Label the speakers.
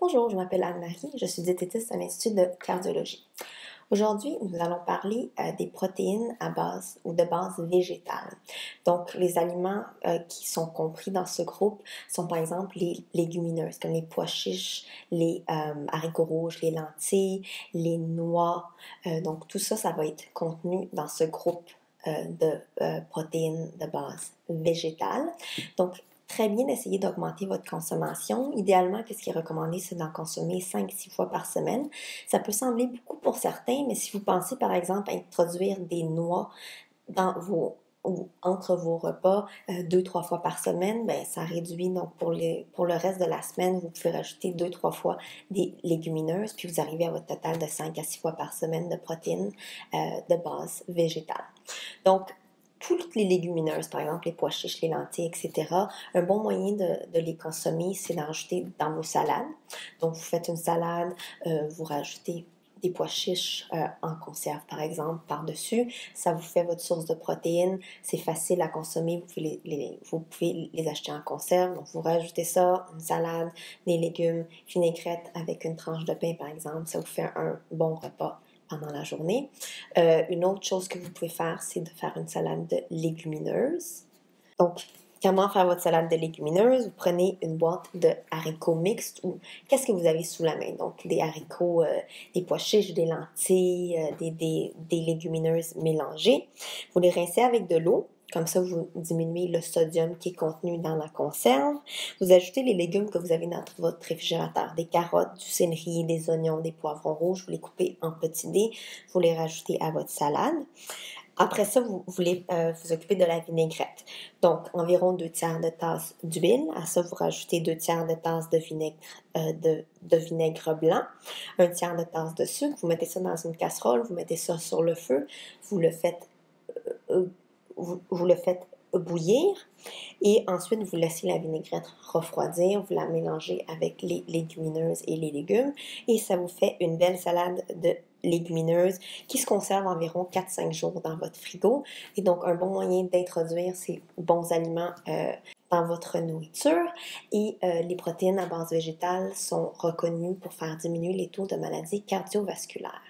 Speaker 1: Bonjour, je m'appelle Anne-Marie, je suis diététiste à l'Institut de cardiologie. Aujourd'hui, nous allons parler des protéines à base ou de base végétale. Donc, les aliments qui sont compris dans ce groupe sont par exemple les légumineuses, comme les pois chiches, les haricots rouges, les lentilles, les noix. Donc, tout ça, ça va être contenu dans ce groupe de protéines de base végétale. Donc, très bien d'essayer d'augmenter votre consommation. Idéalement, qu'est-ce qui est recommandé, c'est d'en consommer 5-6 fois par semaine. Ça peut sembler beaucoup pour certains, mais si vous pensez par exemple à introduire des noix dans vos ou entre vos repas 2-3 fois par semaine, ben, ça réduit. Donc, pour le reste de la semaine, vous pouvez rajouter 2-3 fois des légumineuses, puis vous arrivez à votre total de 5-6 fois par semaine de protéines de base végétale. Donc, toutes les légumineuses, par exemple les pois chiches, les lentilles, etc., un bon moyen de les consommer, c'est d'en rajouter dans vos salades. Donc, vous faites une salade, vous rajoutez des pois chiches en conserve, par exemple, par-dessus. Ça vous fait votre source de protéines. C'est facile à consommer. Vous pouvez les acheter en conserve. Donc, vous rajoutez ça, une salade, des légumes, vinaigrette avec une tranche de pain, par exemple. Ça vous fait un bon repas pendant la journée. Une autre chose que vous pouvez faire, c'est de faire une salade de légumineuses. Donc, comment faire votre salade de légumineuses? Vous prenez une boîte de haricots mixtes ou qu'est-ce que vous avez sous la main? Donc, des haricots, des pois chiches, des lentilles, des légumineuses mélangées. Vous les rincez avec de l'eau. Comme ça, vous diminuez le sodium qui est contenu dans la conserve. Vous ajoutez les légumes que vous avez dans votre réfrigérateur. Des carottes, du céleri, des oignons, des poivrons rouges. Vous les coupez en petits dés. Vous les rajoutez à votre salade. Après ça, vous voulez vous occuper de la vinaigrette. Donc, environ 2 tiers de tasse d'huile. À ça, vous rajoutez 2 tiers de tasse de vinaigre blanc, 1 tiers de tasse de sucre. Vous mettez ça dans une casserole, vous mettez ça sur le feu. Vous le faites vous le faites bouillir et ensuite vous laissez la vinaigrette refroidir, vous la mélangez avec les légumineuses et les légumes et ça vous fait une belle salade de légumineuses qui se conserve environ 4-5 jours dans votre frigo et donc un bon moyen d'introduire ces bons aliments dans votre nourriture et les protéines à base végétale sont reconnues pour faire diminuer les taux de maladies cardiovasculaires.